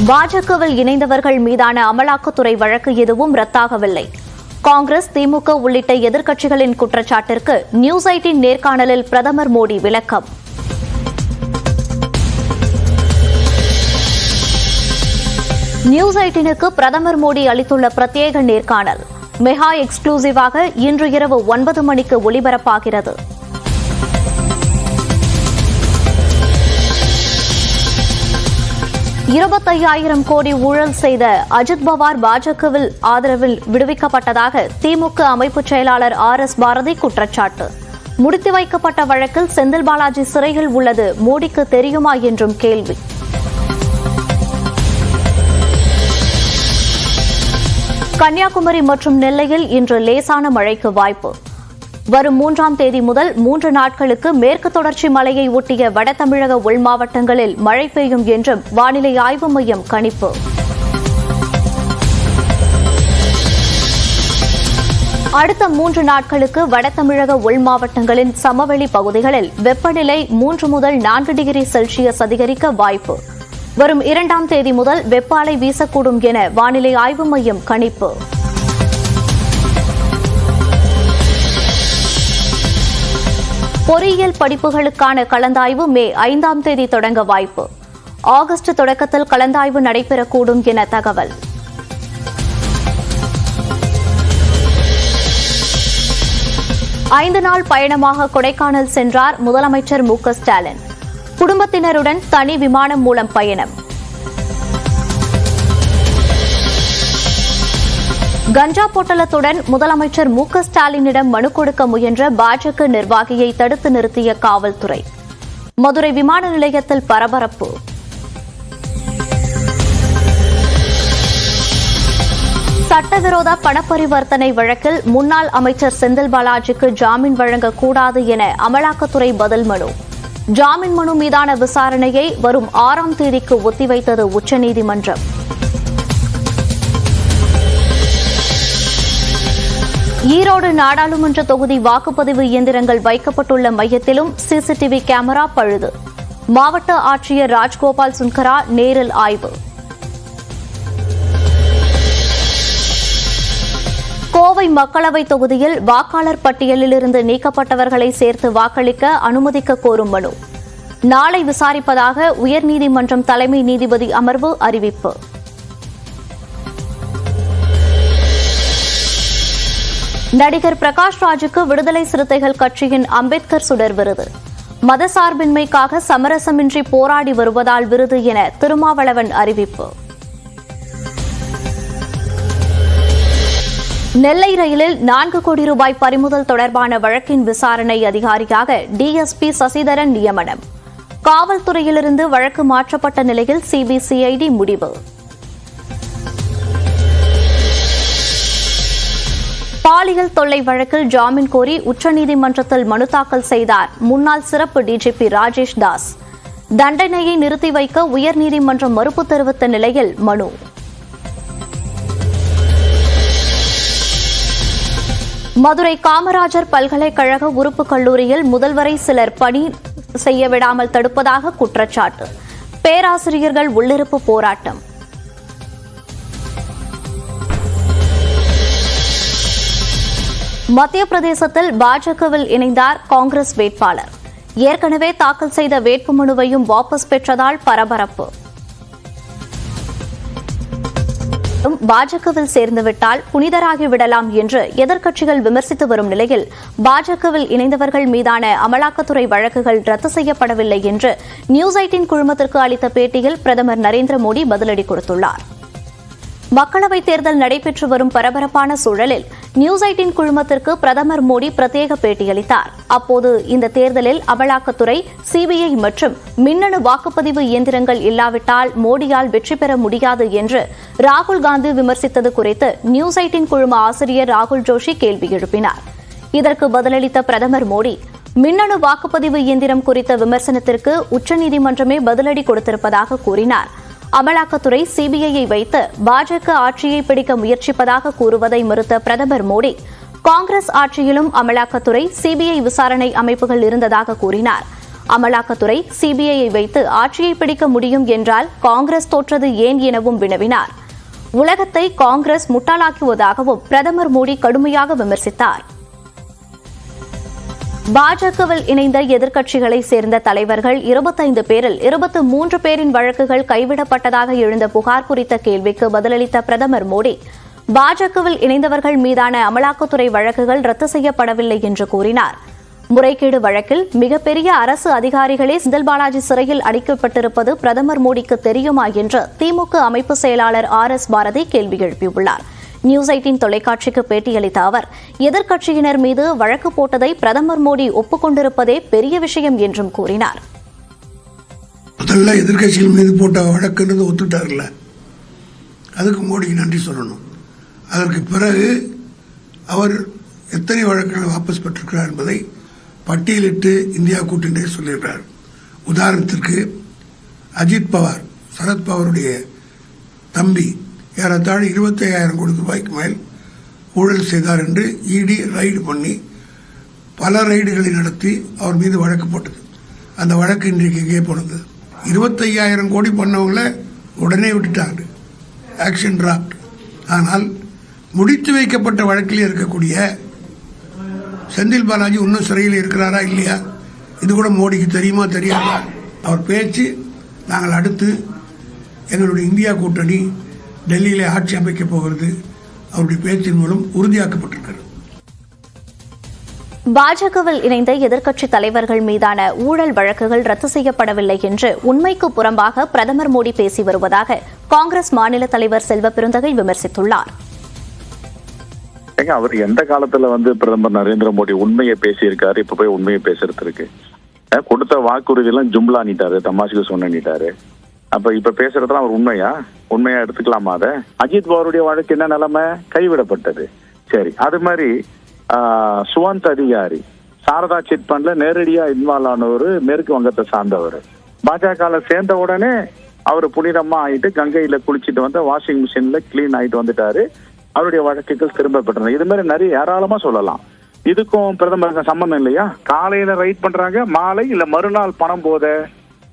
பாஜகவில் இணைந்தவர்கள் மீதான அமலாக்கத்துறை வழக்கு எதுவும் ரத்தாகவில்லை. காங்கிரஸ், திமுக உள்ளிட்ட எதிர்க்கட்சிகளின் குற்றச்சாட்டிற்கு நியூஸ் 18 நேர்காணலில் பிரதமர் மோடி விளக்கம். நியூஸ் 18க்கு பிரதமர் மோடி அளித்துள்ள பிரத்யேக நேர்காணல் மெகா எக்ஸ்க்ளூசிவாக இன்று இரவு 9 மணிக்கு ஒளிபரப்பாகிறது. $25,000 கோடி ஊழல் செய்த அஜித் பவார் பாஜகவில் ஆதரவில் விடுவிக்கப்பட்டதாக திமுக அமைப்பு செயலாளர் RS பாரதி குற்றச்சாட்டு. முடித்து வைக்கப்பட்ட வழக்கில் செந்தில் பாலாஜி சிறையில் உள்ளது மோடிக்கு தெரியுமா என்றும் கேள்வி. கன்னியாகுமரி மற்றும் நெல்லையில் இன்று லேசான மழைக்கு வாய்ப்பு. வரும் 3ஆம் தேதி முதல் 3 நாட்களுக்கு மேற்கு தொடர்ச்சி மலையை ஒட்டிய வட தமிழக உள் மாவட்டங்களில் மழை பெய்யும் என்றும் வானிலை ஆய்வு மையம் கணிப்பு. அடுத்த 3 நாட்களுக்கு வட தமிழக உள் மாவட்டங்களின் சமவெளி பகுதிகளில் வெப்பநிலை 3 முதல் 4 டிகிரி செல்சியஸ் அதிகரிக்க வாய்ப்பு. வரும் 2ஆம் தேதி முதல் வெப்ப அலை வீசக்கூடும் என வானிலை ஆய்வு மையம் கணிப்பு. பொறியியல் படிப்புகளுக்கான கலந்தாய்வு மே 5ஆம் தேதி தொடங்க வாய்ப்பு. ஆகஸ்ட் தொடக்கத்தில் கலந்தாய்வு நடைபெறக்கூடும் என தகவல். ஐந்து நாள் பயணமாக கொடைக்கானல் சென்றார் முதலமைச்சர் மு.க. ஸ்டாலின். குடும்பத்தினருடன் தனி விமானம் மூலம் பயணம். கஞ்சா பொட்டலத்துடன் முதலமைச்சர் மு.க. ஸ்டாலினிடம் மனு கொடுக்க முயன்ற பாஜக நிர்வாகியை தடுத்து நிறுத்திய காவல்துறை. மதுரை விமான நிலையத்தில் பரபரப்பு. சட்டவிரோத பணப்பரிவர்த்தனை வழக்கில் முன்னாள் அமைச்சர் செந்தில் பாலாஜிக்கு ஜாமீன் வழங்கக்கூடாது என அமலாக்கத்துறை பதில் மனு. ஜாமீன் மனு மீதான விசாரணையை வரும் 6ஆம் தேதிக்கு ஒத்திவைத்தது உச்சநீதிமன்றம். ஈரோடு நாடாளுமன்ற தொகுதி வாக்குப்பதிவு இயந்திரங்கள் வைக்கப்பட்டுள்ள மையத்திலும் சிசிடிவி கேமரா பழுது. மாவட்ட ஆட்சியர் ராஜ்கோபால் சுன்கரா நேரில் ஆய்வு. கோவை மக்களவைத் தொகுதியில் வாக்காளர் பட்டியலிலிருந்து நீக்கப்பட்டவர்களை சேர்த்து வாக்களிக்க அனுமதிக்க கோரும் மனு நாளை விசாரிப்பதாக உயர்நீதிமன்றம் தலைமை நீதிபதி அமர்வு அறிவிப்பு. நடிகர் பிரகாஷ் ராஜுக்கு விடுதலை சிறுத்தைகள் கட்சியின் அம்பேத்கர் சுடர் விருது. மதசார்பின்மைக்காக சமரசமின்றி போராடி வருவதால் விருது என திருமாவளவன் அறிவிப்பு. நெல்லை ரயிலில் 4 கோடி ரூபாய் பறிமுதல் தொடர்பான வழக்கின் விசாரணை அதிகாரியாக டிஎஸ்பி சசிதரன் நியமனம். காவல்துறையிலிருந்து வழக்கு மாற்றப்பட்ட நிலையில் சிபிசிஐடி முடிவு. பாலியல் தொல்லை வழக்கில் ஜாமீன் கோரி உச்சநீதிமன்றத்தில் மனு தாக்கல் செய்தார் முன்னாள் சிறப்பு டிஜிபி ராஜேஷ் தாஸ். தண்டனையை நிறுத்தி வைக்க உயர்நீதிமன்றம் மறுப்பு தெரிவித்த நிலையில் மனு. மதுரை காமராஜர் பல்கலைக்கழக உறுப்பு கல்லூரியில் முதல்வரை சிலர் பணி செய்ய விடாமல் தடுப்பதாக குற்றச்சாட்டு. பேராசிரியர்கள் உள்ளிருப்பு போராட்டம். மத்திய பிரதேசத்தில் பாஜகவில் இணைந்தார் காங்கிரஸ் வேட்பாளர். ஏற்கனவே தாக்கல் செய்த வேட்புமனுவையும் வாபஸ் பெற்றதால் பரபரப்பு. பாஜகவில் சேர்ந்துவிட்டால் புனிதராகிவிடலாம் என்று எதிர்க்கட்சிகள் விமர்சித்து வரும் நிலையில் பாஜகவில் இணைந்தவர்கள் மீதான அமலாக்கத்துறை வழக்குகள் ரத்து செய்யப்படவில்லை என்று நியூஸ் 18 குழுமத்திற்கு அளித்த பேட்டியில் பிரதமர் நரேந்திர மோடி பதிலடி கொடுத்துள்ளார். மக்களவைத் தேர்தல் நடைபெற்று வரும் பரபரப்பான சூழலில் நியூஸ் 18 குழுமத்திற்கு பிரதமர் மோடி பிரத்யேக பேட்டியளித்தார். அப்போது இந்த தேர்தலில் அமலாக்கத்துறை, சிபிஐ மற்றும் மின்னணு வாக்குப்பதிவு இயந்திரங்கள் இல்லாவிட்டால் மோடியால் வெற்றி பெற முடியாது என்று ராகுல் காந்தி விமர்சித்தது குறித்து நியூஸ் 18 குழும ஆசிரியர் ராகுல் ஜோஷி கேள்வி எழுப்பினார். இதற்கு பதிலளித்த பிரதமர் மோடி, மின்னணு வாக்குப்பதிவு இயந்திரம் குறித்த விமர்சனத்திற்கு உச்சநீதிமன்றமே பதிலடி கொடுத்திருப்பதாக கூறினார். அமலாக்கத்துறை, சிபிஐயை வைத்து பாஜக ஆட்சியை பிடிக்க முயற்சிப்பதாக கூறுவதை மறுத்த பிரதமர் மோடி, காங்கிரஸ் ஆட்சியிலும் அமலாக்கத்துறை, சிபிஐ விசாரணை அமைப்புகள் இருந்ததாக கூறினார். அமலாக்கத்துறை சிபிஐயை வைத்து ஆட்சியை பிடிக்க முடியும் என்றால் காங்கிரஸ் தோற்றது ஏன் எனவும் வினவினார். உலகத்தை காங்கிரஸ் முட்டாளாக்குவதாகவும் பிரதமர் மோடி கடுமையாக விமர்சித்தார். பாஜகவில் இணைந்த எதிர்க்கட்சிகளை சேர்ந்த தலைவர்கள் 25 பேரில் 23 பேரின் வழக்குகள் கைவிடப்பட்டதாக எழுந்த புகார் குறித்த கேள்விக்கு பதிலளித்த பிரதமர் மோடி, பாஜகவில் இணைந்தவர்கள் மீதான அமலாக்கத்துறை வழக்குகள் ரத்து செய்யப்படவில்லை என்று கூறினார். முறைகேடு வழக்கில் மிகப்பெரிய அரசு அதிகாரிகளே செந்தில் பாலாஜி சிறையில் அடைக்கப்பட்டிருப்பது பிரதமர் மோடிக்கு தெரியுமா என்று திமுக அமைப்பு செயலாளர் RS பாரதி கேள்வி எழுப்பியுள்ளார். நியூஸ் 18 தொலைக்காட்சிக்கு பேட்டியளித்த அவர், எதிர்க்கட்சியினர் மீது வழக்கு போட்டதை பிரதமர் மோடி ஒப்புக்கொண்டிருப்பதே பெரிய விஷயம் என்றும் கூறினார். முதல்ல எதிர்க்கட்சிகள் மீது போட்ட வழக்குன்றது ஒத்துட்டார்ல, அதுக்கு மோடிக்கு நன்றி சொல்லணும். அதற்கு பிறகு அவர் எத்தனை வழக்குகளை வாபஸ் பெற்றிருக்கிறார் என்பதை பட்டியலிட்டு இந்தியா கூட்டணியே சொல்லியிருக்கிறார். உதாரணத்திற்கு அஜித் பவார், சரத்பவாருடைய தம்பி, ஏறத்தாழ 25,000 கோடி ரூபாய்க்கு மேல் ஊழல் செய்தார் என்று இடி ரைடு பண்ணி பல ரைடுகளை நடத்தி அவர் மீது வழக்கு போட்டது. அந்த வழக்கு இன்றைக்கு எங்கே போனது? 25,000 கோடி பண்ணவங்கள உடனே விட்டுட்டாங்க, ஆக்ஷன் டிராப்ட். ஆனால் முடித்து வைக்கப்பட்ட வழக்கில் இருக்கக்கூடிய செந்தில் பாலாஜி இன்னும் சிறையில் இருக்கிறாரா இல்லையா, இது கூட மோடிக்கு தெரியுமா தெரியாதா? அவர் பேச்சு, நாங்கள் அடுத்து எங்களுடைய இந்தியா கூட்டணி டெல்லியிலே ஆட்சி அமைக்கப் போகிறது, அவருடைய பேச்சின் மூலம் உறுதியாக்கப்பட்டிருக்கிறது. பாஜகவில் இணைந்த எதிர்க்கட்சித் தலைவர்கள் மீதான ஊழல் வழக்குகள் ரத்து செய்யப்படவில்லை என்று உண்மைக்கு புறம்பாக பிரதமர் மோடி பேசி வருவதாக காங்கிரஸ் மாநில தலைவர் செல்வ பெருந்தகை விமர்சித்துள்ளார். அவர் எந்த காலத்துல பிரதமர் நரேந்திர மோடி உண்மையை பேசியிருக்காரு, இப்ப போய் உண்மையை பேசுறது இருக்கு. கொடுத்த வாக்குறுதி எல்லாம் ஜும்லா நீட்டாரு, தமாஷுக்கு சொன்னிட்டாரு. அப்ப இப்ப பேசுறதுலாம் அவர் உண்மையா எடுத்துக்கலாமா? அதை அஜித் பவாருடைய வழக்கு என்ன நிலைமை? கைவிடப்பட்டது. சரி, அது மாதிரி சுவந்த் அதிகாரி சாரதா சிட் ஃபண்ட்ல நேரடியா இன்வால்வ் ஆனவர், மேற்கு வங்கத்தை சார்ந்தவர். பாஜக சேர்ந்த உடனே அவர் புனிதமா ஆயிட்டு கங்கையில குளிச்சுட்டு வந்து வாஷிங் மிஷின்ல கிளீன் ஆயிட்டு வந்துட்டாரு. அவருடைய வழக்குகள் திரும்ப பெற்றன. இது மாதிரி நிறைய ஏராளமா சொல்லலாம். இதுக்கும் பிரதமருக்கு சம்பந்தம் இல்லையா? காலையில ரைட் பண்றாங்க, மாலை இல்ல மறுநாள் பணம் போத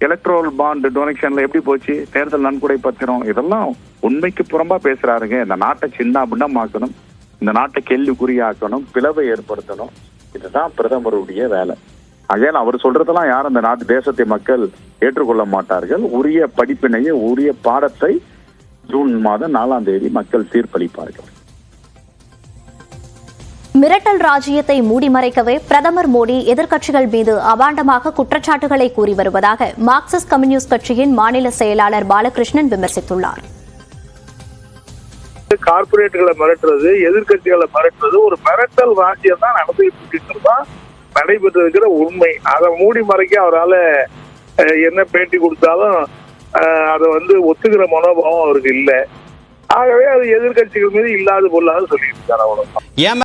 எலக்ட்ரோல் பாண்ட் டொனேஷன்ல எப்படி போச்சு, தேர்தல் நன்கொடை பத்திரம், இதெல்லாம் உண்மைக்கு புறம்பா பேசுறாருங்க. இந்த நாட்டை சின்ன பின்னமாக்கணும், இந்த நாட்டை கேள்விக்குறியாக்கணும், பிளவை ஏற்படுத்தணும். இதுதான் பிரதமருடைய வேலை. ஆகையால் அவர் சொல்றதெல்லாம் யாரும் இந்த நாட்டு தேசத்தை மக்கள் ஏற்றுக்கொள்ள மாட்டார்கள். உரிய படிப்பினையை, உரிய பாடத்தை ஜூன் மாதம் 4ஆம் தேதி மக்கள் தீர்ப்பளிப்பார்கள். மிரட்டல் ராஜ்யத்தை மூடிமறைக்கவே பிரதமர் மோடி எதிர்க்கட்சிகள் மீது அபாண்டமாக குற்றச்சாட்டுகளை கூறி வருவதாக மார்க்சிஸ்ட் கம்யூனிஸ்ட் கட்சியின் மாநில செயலாளர் பாலகிருஷ்ணன் விமர்சித்துள்ளார். கார்பரேட்டுகளை மிரட்டுறது, எதிர்கட்சிகளை மிரட்டுறது ஒரு மிரட்டல் ராஜ்யம் தான் நடைபெற்றிருக்கிற உண்மை. அதை மூடி மறைக்க அவரால் என்ன பேட்டி கொடுத்தாலும் அதை ஒத்துக்கிற மனோபாவம் அவருக்கு இல்லை. ஆகவே அது எதிர்கட்சிகள் மீது இல்லாத பொருளாக சொல்லியிருக்காரு. அவ்வளவுதான்.